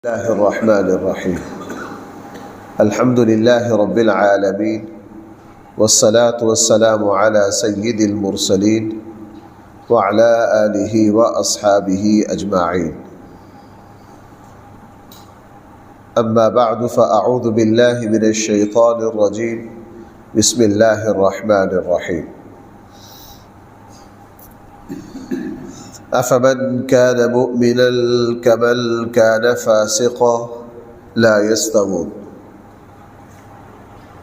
الله الرحمن الرحيم الحمد لله رب العالمين والصلاة والسلام على سيد المرسلين وعلى آله وأصحابه أجمعين أما بعد فأعوذ بالله من الشيطان الرجيم بسم الله الرحمن الرحيم أفمن كان مؤمنا كمن كان فاسقا لا يستوون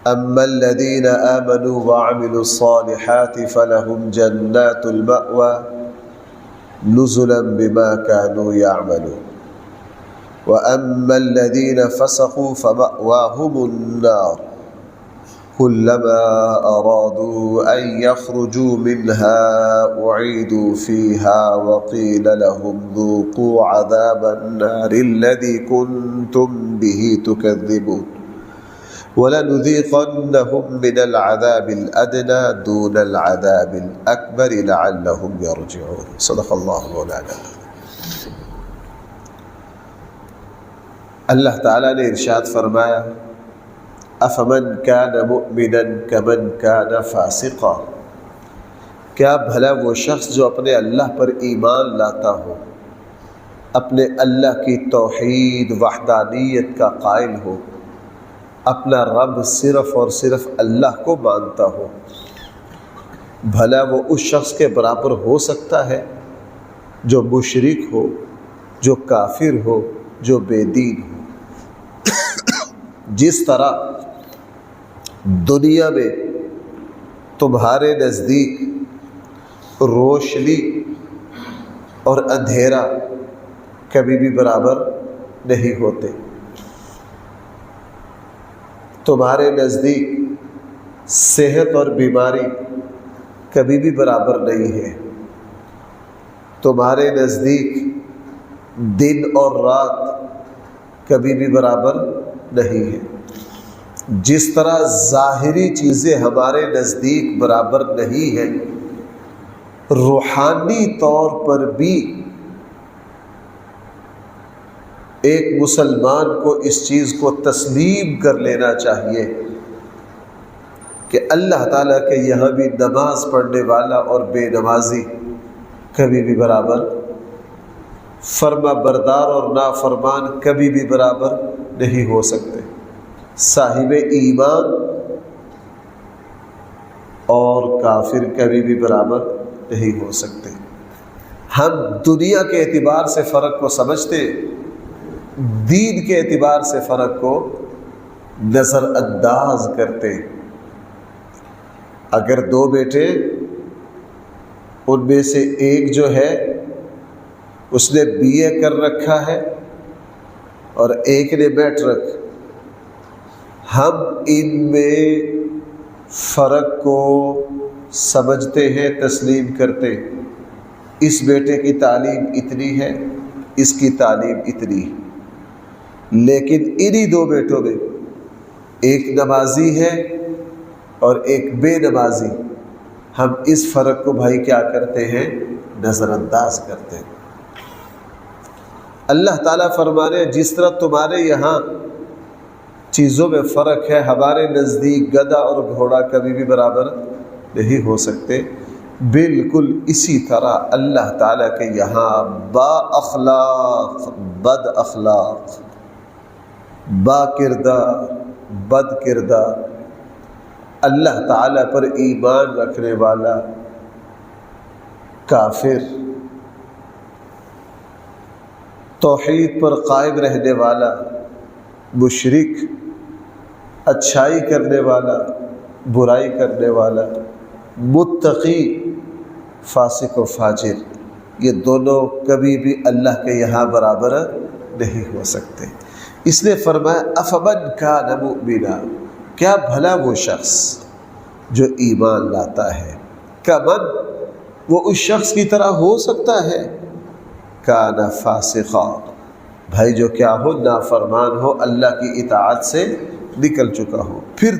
أما الذين آمنوا وعملوا الصالحات فلهم جنات المأوى نزلا بما كانوا يعملون وأما الذين فسقوا فمأواهم النار كلما أرادوا أن يخرجوا منها أعيدوا فيها وقيل لهم ذوقوا عذاب النار الذي كنتم به تكذبون ولنذيقنهم من العذاب الأدنى دون العذاب الأكبر لعلهم يرجعون صدق الله مولانا. اللہ تعالیٰ نے ارشاد فرمایا افمن کان مؤمنا کمن کان فاسقا، کیا بھلا وہ شخص جو اپنے اللہ پر ایمان لاتا ہو، اپنے اللہ کی توحید وحدانیت کا قائل ہو، اپنا رب صرف اور صرف اللہ کو مانتا ہو، بھلا وہ اس شخص کے برابر ہو سکتا ہے جو مشرک ہو، جو کافر ہو، جو بے دین ہو؟ جس طرح دنیا میں تمہارے نزدیک روشنی اور اندھیرا کبھی بھی برابر نہیں ہوتے، تمہارے نزدیک صحت اور بیماری کبھی بھی برابر نہیں ہے، تمہارے نزدیک دن اور رات کبھی بھی برابر نہیں ہے۔ جس طرح ظاہری چیزیں ہمارے نزدیک برابر نہیں ہیں، روحانی طور پر بھی ایک مسلمان کو اس چیز کو تسلیم کر لینا چاہیے کہ اللہ تعالیٰ کے یہاں بھی نماز پڑھنے والا اور بے نمازی کبھی بھی برابر، فرما بردار اور نافرمان کبھی بھی برابر نہیں ہو سکتے، صاحب ایمان اور کافر کبھی بھی برابر نہیں ہو سکتے۔ ہم دنیا کے اعتبار سے فرق کو سمجھتے، دین کے اعتبار سے فرق کو نظر انداز کرتے۔ اگر دو بیٹے، ان میں سے ایک جو ہے اس نے BA کر رکھا ہے اور ایک نے میٹرک، ہم ان میں فرق کو سمجھتے ہیں، تسلیم کرتے، اس بیٹے کی تعلیم اتنی ہے، اس کی تعلیم اتنی ہے، لیکن انہی دو بیٹوں میں ایک نمازی ہے اور ایک بے نمازی، ہم اس فرق کو بھائی کیا کرتے ہیں؟ نظر انداز کرتے ہیں۔ اللہ تعالیٰ فرمانے جس طرح تمہارے یہاں چیزوں میں فرق ہے، ہمارے نزدیک گدھا اور گھوڑا کبھی بھی برابر نہیں ہو سکتے، بالکل اسی طرح اللہ تعالیٰ کے یہاں با اخلاق بد اخلاق، با کردار بد کردار، اللہ تعالیٰ پر ایمان رکھنے والا کافر، توحید پر قائم رہنے والا مشرک، اچھائی کرنے والا برائی کرنے والا، متقی فاسق و فاجر، یہ دونوں کبھی بھی اللہ کے یہاں برابر نہیں ہو سکتے۔ اس لیے فرمایا افمن کان مؤمنا، کیا بھلا وہ شخص جو ایمان لاتا ہے، کمن، وہ اس شخص کی طرح ہو سکتا ہے، کان فاسقا، بھائی جو کیا ہو؟ نافرمان ہو، اللہ کی اطاعت سے نکل چکا ہو۔ پھر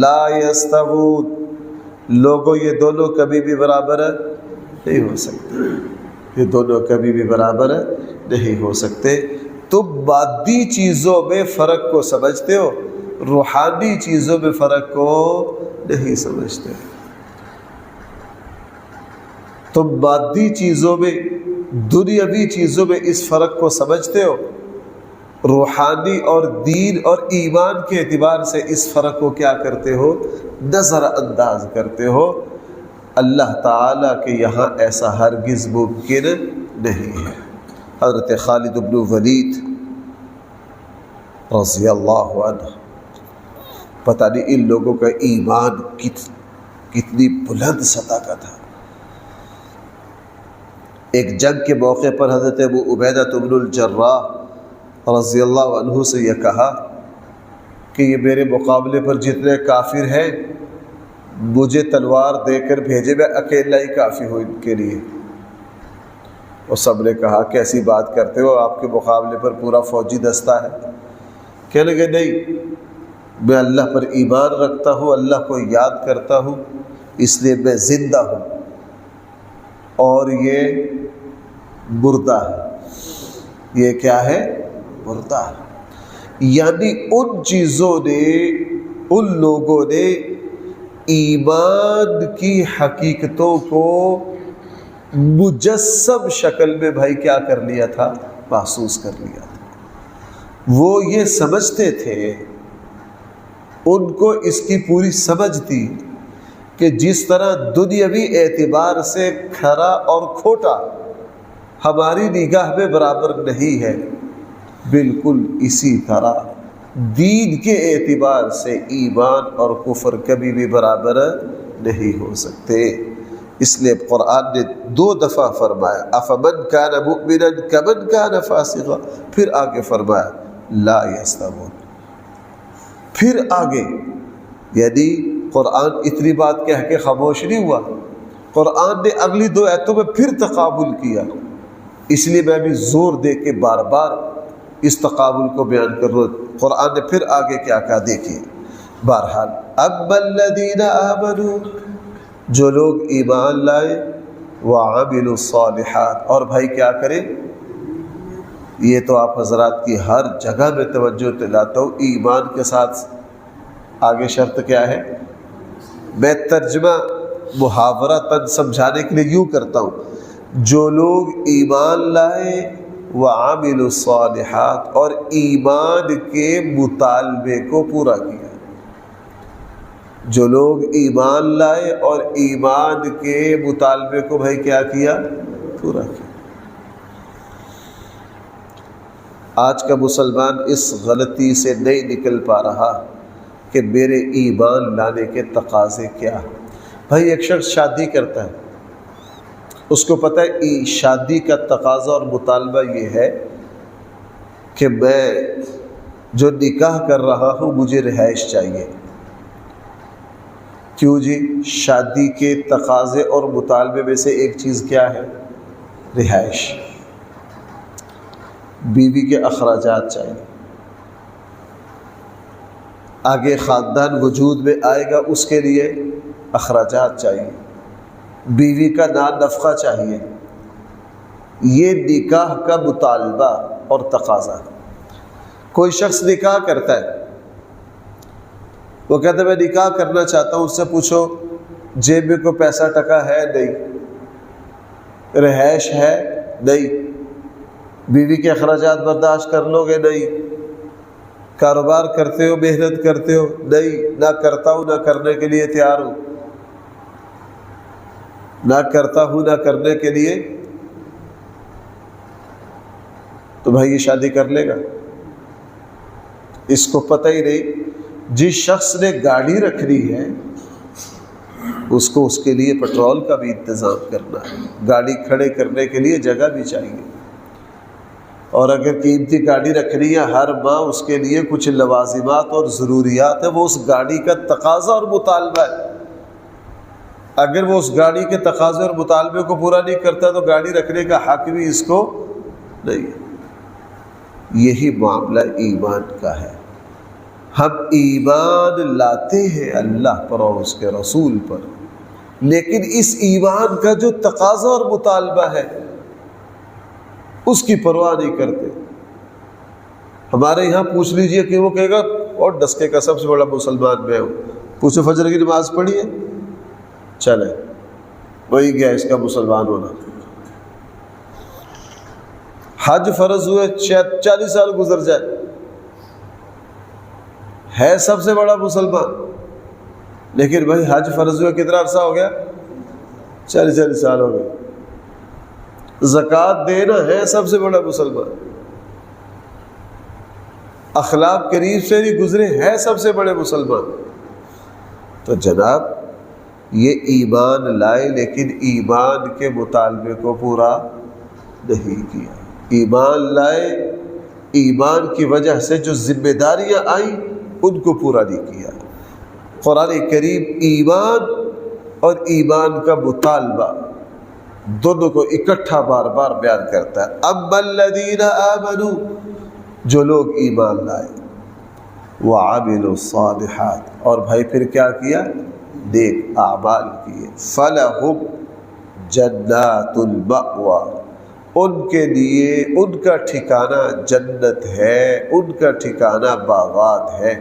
لا یستوون، لوگوں یہ دونوں کبھی بھی برابر نہیں ہو سکتے، یہ دونوں کبھی بھی برابر نہیں ہو سکتے۔ تم مادی چیزوں میں فرق کو سمجھتے ہو، روحانی چیزوں میں فرق کو نہیں سمجھتے۔ تم مادی چیزوں میں، دنیاوی چیزوں میں اس فرق کو سمجھتے ہو، روحانی اور دین اور ایمان کے اعتبار سے اس فرق کو کیا کرتے ہو؟ نظر انداز کرتے ہو۔ اللہ تعالیٰ کے یہاں ایسا ہرگز ممکن نہیں ہے۔ حضرت خالد بن ولید رضی اللہ عنہ، پتہ نہیں ان لوگوں کا ایمان کتنی بلند سطح کا تھا۔ ایک جنگ کے موقع پر حضرت ابو عبیدہ بن الجراح رضی اللہ عنہ سے یہ کہا کہ یہ میرے مقابلے پر جتنے کافر ہیں مجھے تلوار دے کر بھیجے، میں اکیلا ہی کافی ہوں ان کے لیے۔ اور سب نے کہا کیسی بات کرتے ہو، آپ کے مقابلے پر پورا فوجی دستہ ہے۔ کہنے لگے نہیں، میں اللہ پر ایمان رکھتا ہوں، اللہ کو یاد کرتا ہوں، اس لیے میں زندہ ہوں، اور یہ مردہ ہے۔ یہ کیا ہے؟ مردہ ہے۔ یعنی ان چیزوں نے، ان لوگوں نے ایمان کی حقیقتوں کو مجسم شکل میں بھائی کیا کر لیا تھا؟ محسوس کر لیا تھا۔ وہ یہ سمجھتے تھے، ان کو اس کی پوری سمجھ تھی کہ جس طرح دنیاوی اعتبار سے کھرا اور کھوٹا ہماری نگاہ میں برابر نہیں ہے، بالکل اسی طرح دین کے اعتبار سے ایمان اور کفر کبھی بھی برابر نہیں ہو سکتے۔ اس لیے قرآن نے 2 دفعہ فرمایا افمن کان مؤمنا کمن کان فاسقا، پھر آگے فرمایا لا یستوون، پھر آگے۔ یعنی قرآن اتنی بات کہہ کے خاموش نہیں ہوا، قرآن نے اگلی 2 آیتوں میں پھر تقابل کیا۔ اس لیے میں بھی زور دے کے بار بار اس تقابل کو بیان کر رہا ہوں۔ قرآن نے پھر آگے کیا کہا دیکھیے۔ بہرحال اما الذین آمنوا، جو لوگ ایمان لائے، وعملوا الصالحات، اور بھائی کیا کریں؟ یہ تو آپ حضرات کی ہر جگہ میں توجہ دلاتا ہوں، ایمان کے ساتھ آگے شرط کیا ہے؟ میں ترجمہ محاورہ سمجھانے کے لیے یوں کرتا ہوں، جو لوگ ایمان لائے وعملوا الصالحات، اور ایمان کے مطالبے کو پورا کیا۔ جو لوگ ایمان لائے اور ایمان کے مطالبے کو بھائی کیا کیا؟ پورا کیا۔ آج کا مسلمان اس غلطی سے نہیں نکل پا رہا کہ میرے ایمان لانے کے تقاضے کیا۔ بھائی ایک شخص شادی کرتا ہے، اس کو پتہ ہے شادی کا تقاضا اور مطالبہ یہ ہے کہ میں جو نکاح کر رہا ہوں مجھے رہائش چاہیے۔ کیوں جی؟ شادی کے تقاضے اور مطالبے میں سے ایک چیز کیا ہے؟ رہائش۔ بیوی کے اخراجات چاہیے، آگے خاندان وجود میں آئے گا اس کے لیے اخراجات چاہیے، بیوی کا نان نفقہ چاہیے۔ یہ نکاح کا مطالبہ اور تقاضا۔ کوئی شخص نکاح کرتا ہے، وہ کہتا ہے میں نکاح کرنا چاہتا ہوں، اس سے پوچھو جیب میں کوئی پیسہ ٹکا ہے؟ نہیں۔ رہائش ہے؟ نہیں۔ بیوی کے اخراجات برداشت کر لو گے؟ نہیں۔ کاروبار کرتے ہو، محنت کرتے ہو؟ نہیں۔ نہ کرتا ہوں، نہ کرنے کے لیے تیار ہوں، نہ کرتا ہوں نہ کرنے کے لیے، تو بھائی یہ شادی کر لے گا؟ اس کو پتہ ہی نہیں۔ جس شخص نے گاڑی رکھنی ہے اس کو اس کے لیے پیٹرول کا بھی انتظام کرنا ہے، گاڑی کھڑے کرنے کے لیے جگہ بھی چاہیے، اور اگر قیمتی گاڑی رکھنی ہے ہر ماہ اس کے لیے کچھ لوازمات اور ضروریات ہیں، وہ اس گاڑی کا تقاضا اور مطالبہ ہے۔ اگر وہ اس گاڑی کے تقاضے اور مطالبے کو پورا نہیں کرتا تو گاڑی رکھنے کا حق بھی اس کو نہیں ہے۔ یہی معاملہ ایمان کا ہے۔ ہم ایمان لاتے ہیں اللہ پر اور اس کے رسول پر، لیکن اس ایمان کا جو تقاضا اور مطالبہ ہے اس کی پرواہ نہیں کرتے۔ ہمارے یہاں پوچھ لیجئے کہ وہ کہے گا اور ڈسکے کا سب سے بڑا مسلمان میں ہوں، پوچھو فجر کی نماز پڑھی ہے، چلے وہی گیا اس کا مسلمان ہونا۔ حج فرض ہوئے 40 سال گزر جائے، ہے سب سے بڑا مسلمان، لیکن بھائی حج فرض ہوئے کتنا عرصہ ہو گیا؟ 40 سال ہو گئے۔ زکوٰۃ دینا ہے سب سے بڑا مسلمان، اخلاق قریب سے نہیں گزرے ہے سب سے بڑے مسلمان۔ تو جناب یہ ایمان لائے لیکن ایمان کے مطالبے کو پورا نہیں کیا۔ ایمان لائے، ایمان کی وجہ سے جو ذمہ داریاں آئیں ان کو پورا نہیں کیا۔ قرآن کریم ایمان اور ایمان کا مطالبہ دونوں کو اکٹھا بار بار بیان کرتا ہے۔ اما الذین آمنوا، جو لوگ ایمان لائے، وعملوا الصالحات، اور بھائی پھر کیا کیا؟ نیک اعمال کیے، فلہم جنات المأویٰ، ان کے لیے ان کا ٹھکانہ جنت ہے، ان کا ٹھکانہ باغات ہے۔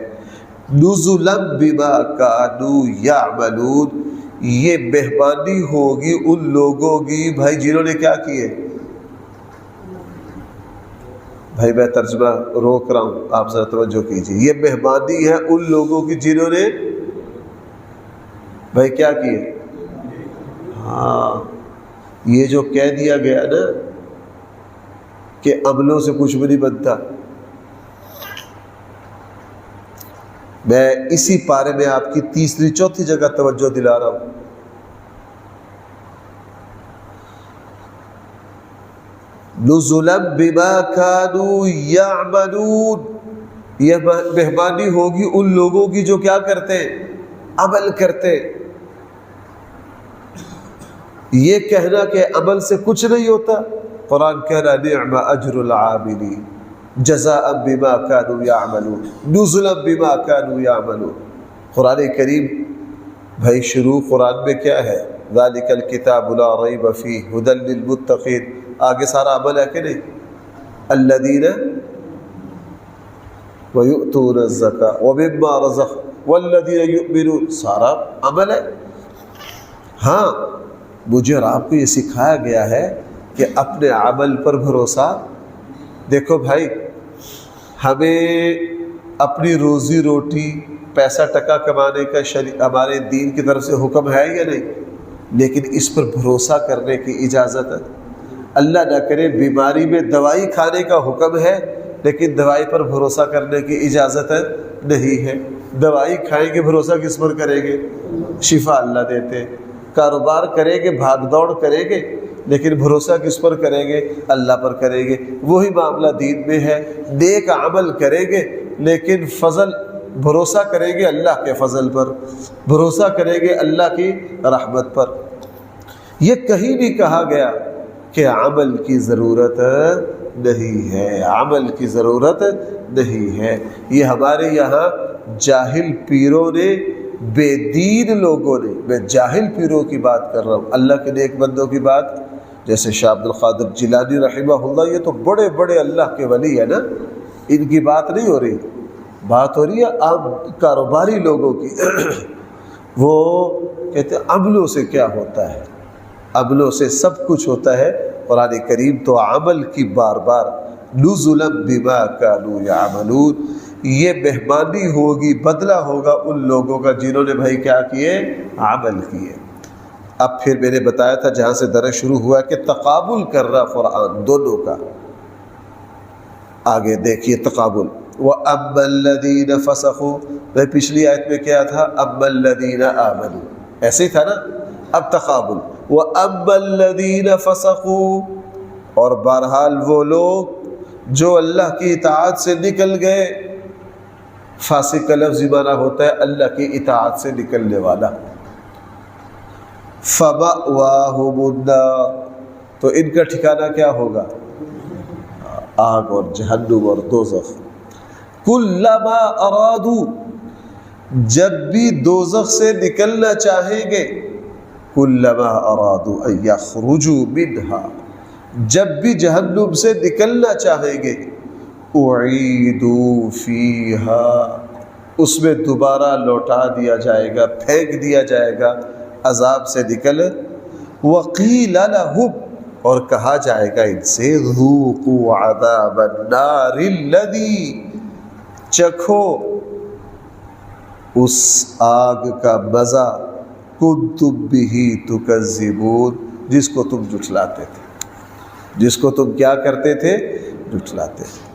نزلا بما کانوا یعملون، یہ مہمانی ہوگی ان لوگوں کی بھائی جنہوں نے کیا کیے؟ بھائی میں ترجمہ روک رہا ہوں، آپ ذرا توجہ کیجیے۔ یہ مہمانی ہے ان لوگوں کی جنہوں نے بھائی کیا کیے؟ ہاں، یہ جو کہہ دیا گیا نا کہ عملوں سے کچھ بھی نہیں بنتا، میں اسی پارے میں آپ کی تیسری چوتھی جگہ توجہ دلا رہا ہوں۔ نزلا بما كانوا يعملون، یہ مہمانی ہوگی ان لوگوں کی جو کیا کرتے ہیں؟ عمل کرتے۔ یہ کہنا کہ عمل سے کچھ نہیں ہوتا، قرآن کہہ رہا نعم اجر العاملین جزاء بما كانوا يعملون نزلا بما كانوا يعملون۔ قرآن کریم بھائی شروع قرآن میں کیا ہے؟ ذالک الکتاب لا ریب فیہ ھدی للمتقین، آگے سارا عمل ہے کہ نہیں؟ الذین ویؤتون الزکاۃ ومما رزقناہم والذین یؤمنون، سارا عمل ہے۔ ہاں، مجھے اور آپ کو یہ سکھایا گیا ہے کہ اپنے عمل پر بھروسہ۔ دیکھو بھائی، ہمیں اپنی روزی روٹی پیسہ ٹکا کمانے کا ہمارے دین کی طرف سے حکم ہے یا نہیں؟ لیکن اس پر بھروسہ کرنے کی اجازت ہے؟ اللہ نہ کرے بیماری میں دوائی کھانے کا حکم ہے لیکن دوائی پر بھروسہ کرنے کی اجازت نہیں ہے۔ دوائی کھائیں گے بھروسہ کس پر کریں گے؟ شفا اللہ دیتے۔ کاروبار کریں گے، بھاگ دوڑ کریں گے، لیکن بھروسہ کس پر کریں گے؟ اللہ پر کریں گے۔ وہی معاملہ دین میں ہے، نیک عمل کریں گے لیکن فضل بھروسہ کریں گے اللہ کے فضل پر، بھروسہ کریں گے اللہ کی رحمت پر۔ یہ کہیں بھی کہا گیا کہ عمل کی ضرورت نہیں ہے، عمل کی ضرورت نہیں ہے۔ یہ ہمارے یہاں جاہل پیروں نے، بے دین لوگوں نے، میں جاہل پیروں کی بات کر رہا ہوں، اللہ کے نیک بندوں کی بات، جیسے شاہ عبد القادر جیلانی رحمہ اللہ، یہ تو بڑے بڑے اللہ کے ولی ہے نا، ان کی بات نہیں ہو رہی، بات ہو رہی ہے عام کاروباری لوگوں کی۔ وہ کہتے ہیں عملوں سے کیا ہوتا ہے؟ عملوں سے سب کچھ ہوتا ہے۔ قرآن کریم تو عمل کی بار بار نزلا بما كانوا يعملون، یہ مہمانی ہوگی، بدلہ ہوگا ان لوگوں کا جنہوں نے بھائی کیا کیے؟ عمل کیے۔ اب پھر میں نے بتایا تھا جہاں سے درس شروع ہوا کہ تقابل کر رہا قرآن دونوں کا۔ آگے دیکھیے تقابل، وَأَمَّا الَّذِينَ فَسَقُوا، میں پچھلی آیت میں کیا تھا؟ أَمَّا الَّذِينَ آمَنُوا، ایسے ہی تھا نا؟ اب تقابل، وَأَمَّا الَّذِينَ فَسَقُوا، اور بہرحال وہ لوگ جو اللہ کی اطاعت سے نکل گئے۔ فاسق کا لفظ معنی ہوتا ہے اللہ کی اطاعت سے نکلنے والا۔ فَمَأْوَاهُمُ النَّارُ، تو ان کا ٹھکانہ کیا ہوگا؟ آگ اور جہنم اور دوزخ۔ كُلَّمَا أَرَادُوا، جب بھی دوزخ سے نکلنا چاہیں گے، كُلَّمَا أَرَادُوا أَن يَخْرُجُوا مِنْهَا، جب بھی جہنم سے نکلنا چاہیں گے، اعیدوا فیہا، اس میں دوبارہ لوٹا دیا جائے گا، پھینک دیا جائے گا عذاب سے نکل. وقیل لہم، اور کہا جائے گا ان سے ذوقوا عذاب النار الذی، چکھو اس آگ کا مزہ کنتم بہ تکذبون، جس کو تم جھٹلاتے تھے، جس کو تم کیا کرتے تھے؟ جھٹلاتے تھے.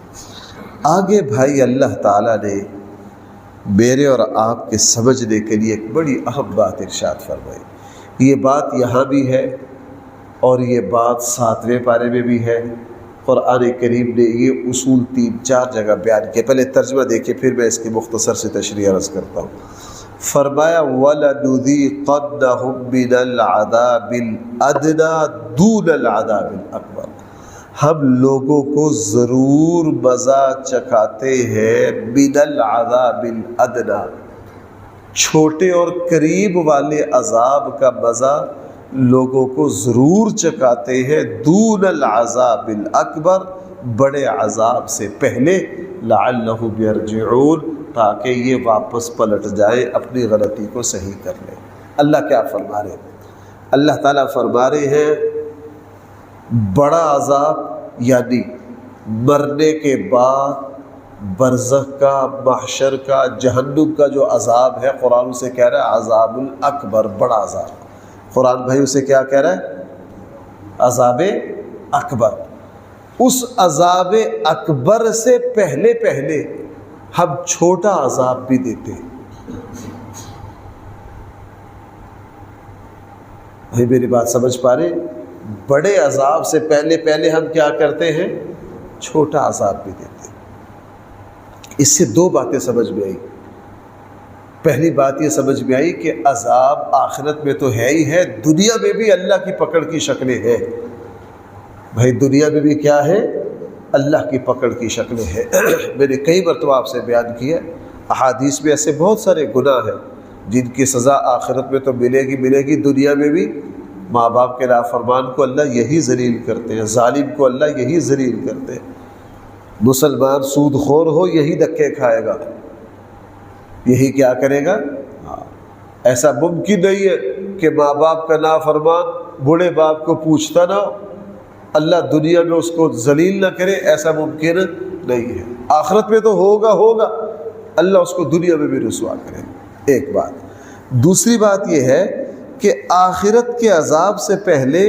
آگے بھائی اللہ تعالیٰ نے میرے اور آپ کے سمجھنے کے لیے ایک بڑی اہم بات ارشاد فرمائی. یہ بات یہاں بھی ہے اور یہ بات 7ویں پارے میں بھی ہے. قرآن کریم نے یہ اصول 3-4 جگہ بیان کیے. پہلے ترجمہ دیکھیں پھر میں اس کی مختصر سے تشریح عرض کرتا ہوں. فرمایا وَلَنُذِيقَنَّهُم مِّنَ الْعَذَابِ الْأَدْنَىٰ دُونَ الْعَذَابِ الْأَكْبَرِ، ہم لوگوں کو ضرور مزہ چکھاتے ہیں من العذاب الادنیٰ، چھوٹے اور قریب والے عذاب کا مزہ لوگوں کو ضرور چکھاتے ہیں، دون العذاب الاکبر، بڑے عذاب سے پہلے، لعلہم یرجعون، تاکہ یہ واپس پلٹ جائے، اپنی غلطی کو صحیح کر لیں. اللہ کیا فرما رہے ہیں؟ اللہ تعالیٰ فرما رہے ہیں بڑا عذاب یعنی مرنے کے بعد برزخ کا، محشر کا، جہنم کا جو عذاب ہے، قرآن اسے کہہ رہا ہے عذاب الاکبر، بڑا عذاب. قرآن بھائی اسے کیا کہہ رہا ہے؟ عذاب اکبر. اس عذاب اکبر سے پہلے پہلے ہم چھوٹا عذاب بھی دیتے ہیں. بھائی میری بات سمجھ پا رہے؟ بڑے عذاب سے پہلے پہلے ہم کیا کرتے ہیں؟ چھوٹا عذاب بھی دیتے ہیں. اس سے 2 باتیں سمجھ میں آئی. پہلی بات یہ سمجھ میں آئی کہ عذاب آخرت میں تو ہے ہی ہے، دنیا میں بھی اللہ کی پکڑ کی شکلیں ہیں. بھائی دنیا میں بھی کیا ہے؟ اللہ کی پکڑ کی شکلیں ہیں. میں نے کئی مرتبہ آپ سے بیان کیا، احادیث میں ایسے بہت سارے گناہ ہیں جن کی سزا آخرت میں تو ملے گی، دنیا میں بھی. ماں باپ کے نافرمان کو اللہ یہی ذلیل کرتے ہیں، ظالم کو اللہ یہی ذلیل کرتے ہیں. مسلمان سود خور ہو یہی دھکے کھائے گا، یہی کیا کرے گا. ایسا ممکن نہیں ہے کہ ماں باپ کا نافرمان بوڑھے باپ کو پوچھتا نہ ہو، اللہ دنیا میں اس کو ذلیل نہ کرے، ایسا ممکن نہیں ہے. آخرت میں تو ہوگا، اللہ اس کو دنیا میں بھی رسوا کرے. ایک بات. دوسری بات یہ ہے کہ آخرت کے عذاب سے پہلے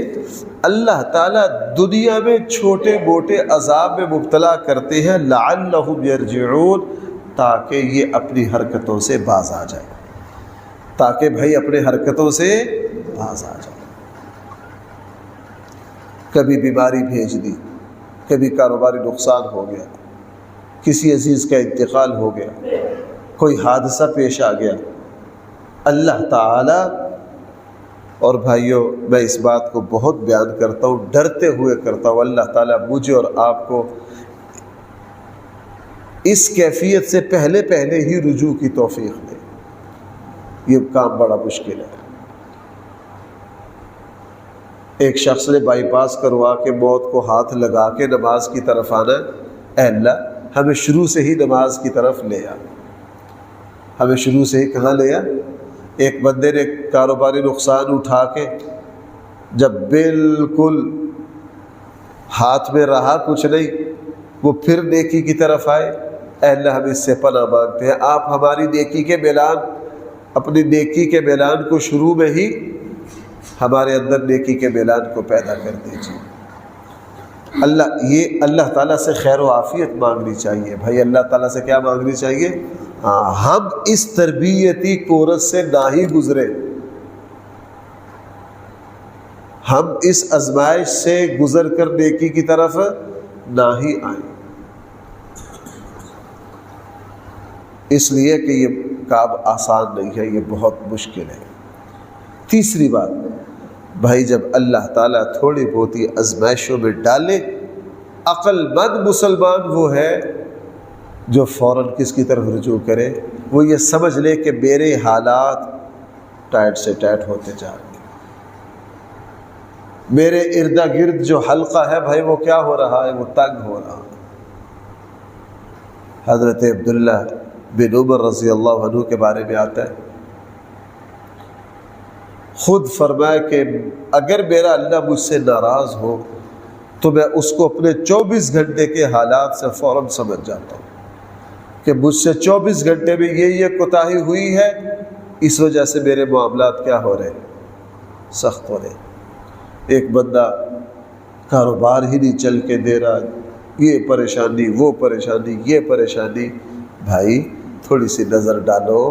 اللہ تعالیٰ دنیا میں چھوٹے موٹے عذاب میں مبتلا کرتے ہیں، لعلہم یرجعون، تاکہ یہ اپنی حرکتوں سے باز آ جائے، تاکہ بھائی اپنے حرکتوں سے باز آ جائے. کبھی بیماری بھیج دی، کبھی کاروباری نقصان ہو گیا، کسی عزیز کا انتقال ہو گیا، کوئی حادثہ پیش آ گیا. اللہ تعالیٰ، اور بھائیوں میں اس بات کو بہت بیان کرتا ہوں، ڈرتے ہوئے کرتا ہوں، اللہ تعالیٰ مجھے اور آپ کو اس کیفیت سے پہلے پہلے ہی رجوع کی توفیق دے. یہ کام بڑا مشکل ہے. ایک شخص نے بائی پاس کروا کے موت کو ہاتھ لگا کے نماز کی طرف آنا، اے اللہ ہمیں شروع سے ہی نماز کی طرف لے آ، ہمیں شروع سے ہی کہاں لے آ. ایک بندے نے کاروباری نقصان اٹھا کے جب بالکل ہاتھ میں رہا کچھ نہیں، وہ پھر نیکی کی طرف آئے، اے اللہ ہم اس سے پناہ مانگتے ہیں، آپ ہماری نیکی کے میلان، اپنی نیکی کے میلان کو شروع میں ہی ہمارے اندر نیکی کے میلان کو پیدا کر دیجیے. اللہ تعالیٰ سے خیر و عافیت مانگنی چاہیے. بھائی اللہ تعالیٰ سے کیا مانگنی چاہیے؟ ہم اس تربیتی کورس سے نہ ہی گزرے، ہم اس آزمائش سے گزر کر نیکی کی طرف نہ ہی آئیں، اس لیے کہ یہ کام آسان نہیں ہے، یہ بہت مشکل ہے. تیسری بات، بھائی جب اللہ تعالیٰ تھوڑی بہت ہی آزمائشوں میں ڈالے، عقل مند مسلمان وہ ہے جو فوراً کس کی طرف رجوع کرے؟ وہ یہ سمجھ لے کہ میرے حالات ٹائٹ سے ٹائٹ ہوتے جا رہے ہیں، میرے ارد گرد جو حلقہ ہے بھائی وہ کیا ہو رہا ہے؟ وہ تنگ ہو رہا ہے. حضرت عبداللہ بن عمر رضی اللہ عنہ کے بارے میں آتا ہے، خود فرمایا کہ اگر میرا اللہ مجھ سے ناراض ہو تو میں اس کو اپنے 24 گھنٹے کے حالات سے فوراً سمجھ جاتا ہوں کہ مجھ سے 24 گھنٹے میں یہ کوتاہی ہوئی ہے، اس وجہ سے میرے معاملات کیا ہو رہے ہیں، سخت ہو رہے ہیں۔ ایک بندہ کاروبار ہی نہیں چل کے دے رہا، یہ پریشانی وہ پریشانی یہ پریشانی، بھائی تھوڑی سی نظر ڈالو،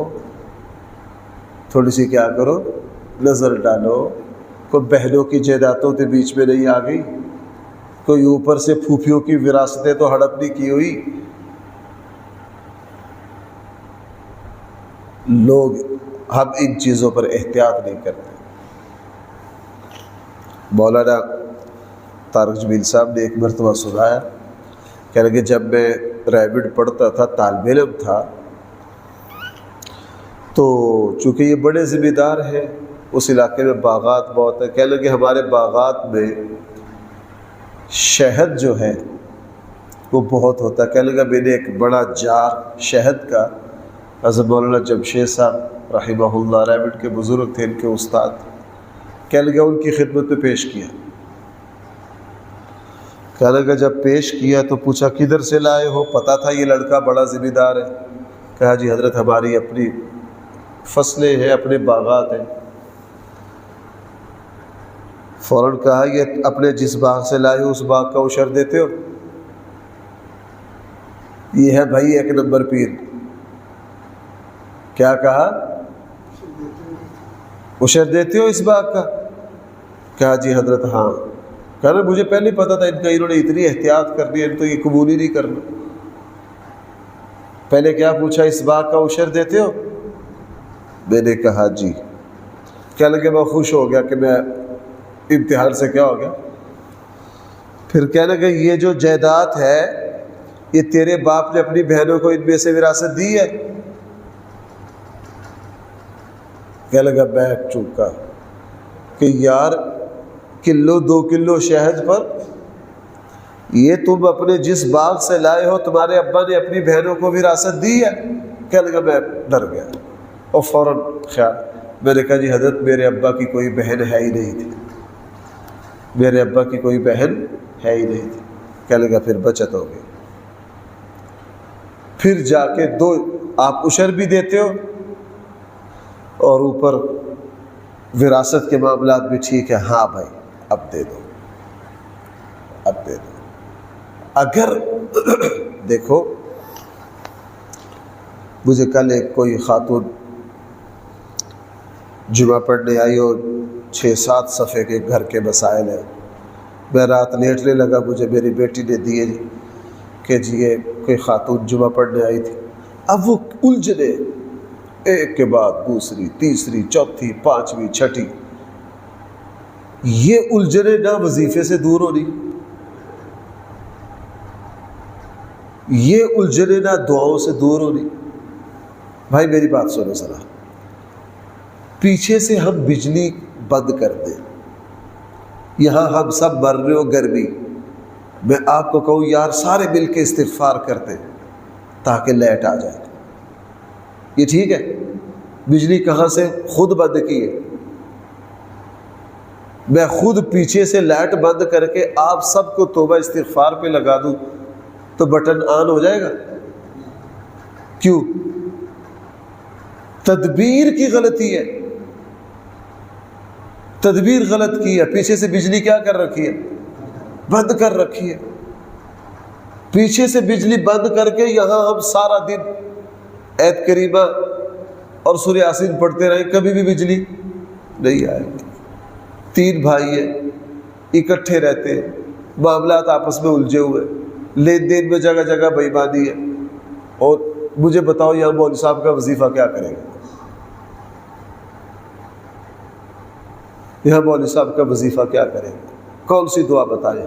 تھوڑی سی کیا کرو، نظر ڈالو۔ کوئی بہنوں کی جائیدادوں کے بیچ میں نہیں آ گئی، کوئی اوپر سے پھوپھیوں کی وراثتیں تو ہڑپ نہیں کی ہوئی۔ لوگ ہم ان چیزوں پر احتیاط نہیں کرتے۔ مولانا طارق جمیل صاحب نے ایک مرتبہ سنایا، کہہ لگے جب میں ریبڈ پڑھتا تھا، طالب علم تھا، تو چونکہ یہ بڑے ذمہ دار ہیں، اس علاقے میں باغات بہت ہیں، کہہ لگے ہمارے باغات میں شہد جو ہے وہ بہت ہوتا ہے۔ کہہ لگا میں نے ایک بڑا جار شہد کا حضرت مولانا جمشید صاحب رحمہ اللہ ریبڈ کے بزرگ تھے، ان کے استاد، کہہ لگا ان کی خدمت میں پیش کیا۔ کہہ لگا جب پیش کیا تو پوچھا کدھر سے لائے ہو؟ پتہ تھا یہ لڑکا بڑا ذمہ دار ہے۔ کہا جی حضرت ہماری اپنی فصلیں ہیں، اپنے باغات ہیں۔ فوراً کہا یہ اپنے جس باغ سے لائے ہو اس باغ کا عشر دیتے ہو؟ یہ ہے بھائی ایک نمبر پیر۔ کیا کہا؟ عشر دیتے ہو اس باغ کا؟ کہا جی حضرت ہاں۔ کہا مجھے پہلے پتا تھا ان کا، انہوں نے اتنی احتیاط کرنی ہے، ان تو یہ قبول ہی نہیں کرنا۔ پہلے کیا پوچھا، اس باغ کا عشر دیتے ہو؟ میں نے کہا جی۔ کہنے لگے میں خوش ہو گیا کہ میں امتحان سے کیا ہو گیا۔ پھر کہنے لگے یہ جو جائیداد ہے یہ تیرے باپ نے اپنی بہنوں کو ان میں سے وراثت دی ہے؟ کہنے لگا بیٹھ چکا کہ یار کلو 2 کلو شہد پر یہ تم اپنے جس باغ سے لائے ہو تمہارے ابا نے اپنی بہنوں کو وراثت دی ہے؟ کہنے لگا میں ڈر گیا اور فوراً خیال، میں نے کہا جی حضرت میرے ابا کی کوئی بہن ہے ہی نہیں تھی، میرے ابا کی کوئی بہن ہے ہی نہیں تھی۔ کہنے لگا پھر بچت ہو گئی۔ پھر جا کے 2 آپ عشر بھی دیتے ہو اور اوپر وراثت کے معاملات بھی ٹھیک ہے؟ ہاں بھائی اب دے دو، اب دے دو۔ اگر دیکھو مجھے کل ایک کوئی خاتون جمعہ پڑھنے آئی اور 6-7 صفحے کے گھر کے مسائل ہیں، میں رات لیٹنے لگا، مجھے میری بیٹی نے دیے کہ جی یہ کوئی خاتون جمعہ پڑھنے آئی تھی۔ اب وہ الجھنے ایک کے بعد دوسری، تیسری، چوتھی، 5ویں، 6ٹھی، یہ الجھنے نہ وظیفے سے دور ہونی، یہ الجھنے نہ دعاؤں سے دور ہونی۔ بھائی میری بات سنو ذرا، پیچھے سے ہم بجلی بند کر دیں، یہاں ہم سب مر رہے ہو گرمی، میں آپ کو کہوں یار سارے مل کے استغفار کرتے تاکہ لائٹ آ جائے، یہ ٹھیک ہے؟ بجلی کہاں سے؟ خود بند کی ہے، میں خود پیچھے سے لائٹ بند کر کے آپ سب کو توبہ استغفار پہ لگا دوں تو بٹن آن ہو جائے گا؟ کیوں؟ تدبیر کی غلطی ہے، تدبیر غلط کی ہے، پیچھے سے بجلی کیا کر رکھی ہے؟ بند کر رکھی ہے۔ پیچھے سے بجلی بند کر کے یہاں ہم سارا دن ایت کریمہ اور سورہ یاسین پڑھتے رہے، کبھی بھی بجلی نہیں آئے گی۔ 3 بھائی ہیں، اکٹھے رہتے ہیں، معاملات آپس میں الجھے ہوئے، لین دین میں جگہ جگہ بے ایمانی ہے، اور مجھے بتاؤ یہاں مولوی صاحب کا وظیفہ کیا کرے گا؟ یہاں مولوی صاحب کا وظیفہ کیا کرے گا؟ کون سی دعا بتائیں؟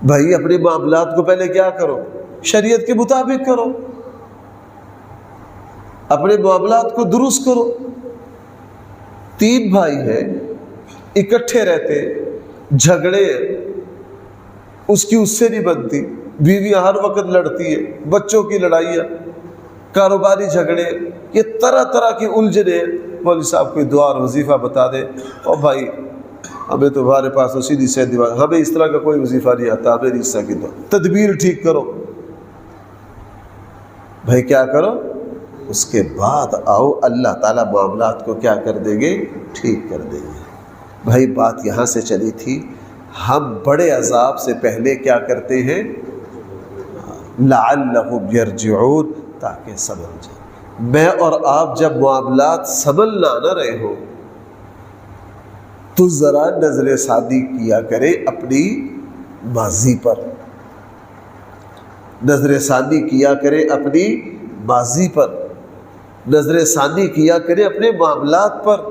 بھائی اپنے معاملات کو پہلے کیا کرو؟ شریعت کے مطابق کرو، اپنے معاملات کو درست کرو۔ 3 بھائی ہیں، اکٹھے رہتے، جھگڑے اس کی اس سے نہیں بنتی، بیویاں ہر وقت لڑتی ہے، بچوں کی لڑائیاں، کاروباری جھگڑے، یہ طرح طرح کی الجھنیں۔ مولوی صاحب کوئی دعا اور وظیفہ بتا دے، اور بھائی ہمیں تو ہمارے پاس تو سیدھی سیدھی بات، ہمیں اس طرح کا کوئی وظیفہ نہیں آتا، ہمیں نہیں اس طرح کی دعا، تدبیر ٹھیک کرو۔ بھائی کیا کرو؟ اس کے بعد آؤ، اللہ تعالیٰ معاملات کو کیا کر دیں گے؟ ٹھیک کر دیں گے۔ بھائی بات یہاں سے چلی تھی، ہم بڑے عذاب سے پہلے کیا کرتے ہیں؟ لعلہم یرجعون، تاکہ سنبھل جائے۔ میں اور آپ جب معاملات سنبھل نہ رہے ہو تو ذرا نظر ثانی کیا کرے اپنی ماضی پر، نظر ثانی کیا کرے اپنی ماضی پر، نظر ثانی کیا کرے اپنے معاملات پر،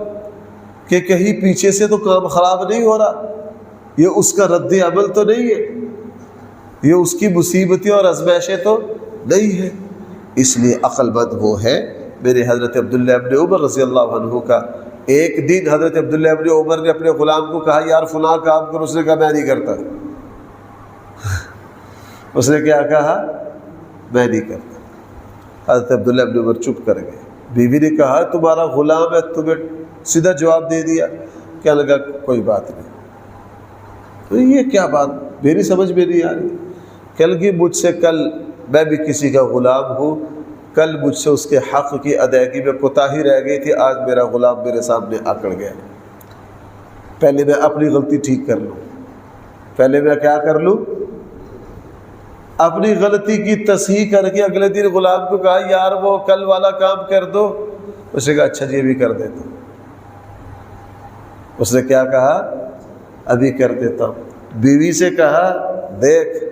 کہ کہیں پیچھے سے تو کام خراب نہیں ہو رہا، یہ اس کا رد عمل تو نہیں ہے، یہ اس کی مصیبتیں اور آزمائشیں تو نہیں ہے۔ اس لیے عقل مند وہ ہے۔ میرے حضرت عبداللہ ابن عمر رضی اللہ عنہ کا ایک دن حضرت عبداللہ ابن عمر نے اپنے غلام کو کہا یار فلاں کام کرو، اس نے کہا میں نہیں کرتا۔ اس نے کیا کہا؟ میں نہیں کرتا۔ حضرت عبداللہ ابن عمر چپ کر گئے۔ بیوی نے کہا تمہارا غلام ہے، تمہیں سیدھا جواب دے دیا۔ کہنے لگا کوئی بات نہیں۔ تو یہ کیا بات میری سمجھ میں نہیں آ رہی؟ کل کی مجھ سے، کل میں بھی کسی کا غلام ہوں، کل مجھ سے اس کے حق کی ادائیگی میں کوتاہی رہ گئی تھی، آج میرا غلام میرے سامنے آکڑ گیا۔ پہلے میں اپنی غلطی ٹھیک کر لوں، پہلے میں کیا کر لوں؟ اپنی غلطی کی تصحیح کر کے اگلے دن غلام کو کہا یار وہ کل والا کام کر دو۔ اس نے کہا اچھا جی ابھی کر دیتا ہوں۔ اس نے کیا کہا؟ ابھی کر دیتا ہوں۔ بیوی سے کہا دیکھ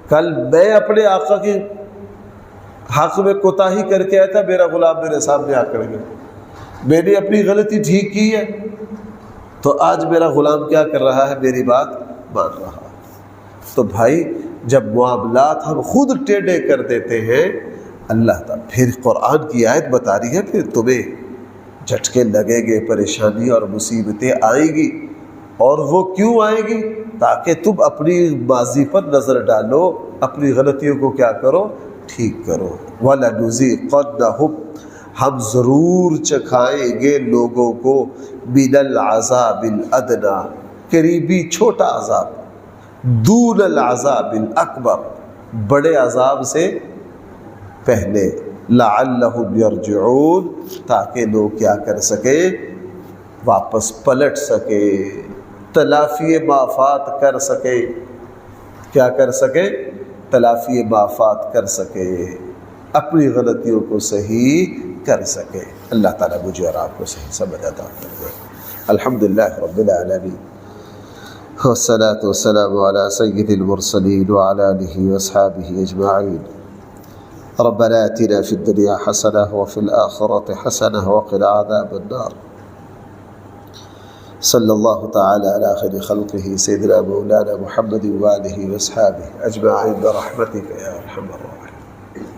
کل میں اپنے آقا کی حق میں کوتاہی کر کے آیا تھا، میرا غلام میرے سامنے آ کر گیا، میں نے اپنی غلطی ٹھیک کی ہے، تو آج میرا غلام کیا کر رہا ہے؟ میری بات مان رہا ہے۔ تو بھائی جب معاملات ہم خود ٹیڑھے کر دیتے ہیں، اللہ تعالیٰ پھر قرآن کی آیت بتا رہی ہے پھر تمہیں جھٹکے لگیں گے، پریشانی اور مصیبتیں آئیں گی، اور وہ کیوں آئیں گی؟ تاکہ تم اپنی ماضی پر نظر ڈالو، اپنی غلطیوں کو کیا کرو؟ ٹھیک کرو۔ وَلَنُذِيقَنَّهُمْ، ہم ضرور چکھائیں گے لوگوں کو، مِنَ الْعَذَابِ الْأَدْنَىٰ، قریبی چھوٹا عذاب، دون العذاب الاکبر، بڑے عذاب سے پہلے، لعلہم یرجعون، تاکہ لوگ کیا کر سکے؟ واپس پلٹ سکے، تلافی مافات کر سکے۔ کیا کر سکے؟ تلافی مافات کر سکے، اپنی غلطیوں کو صحیح کر سکے۔ اللہ تعالیٰ مجھے اور آپ کو صحیح سمجھ عطا فرمائے۔ الحمدللہ رب العالمین، والصلاة والسلام على سید المرسلین وعلى آلہ واصحابہ اجمعین۔ ربنا آتنا في الدنيا حسنة وفي الآخرة حسنة وقنا عذاب النار۔ صلی اللہ تعالی علی خیر خلقہ سیدنا مولانا محمد وآلہ واصحابہ اجمعین برحمتک یا ارحم الراحمین۔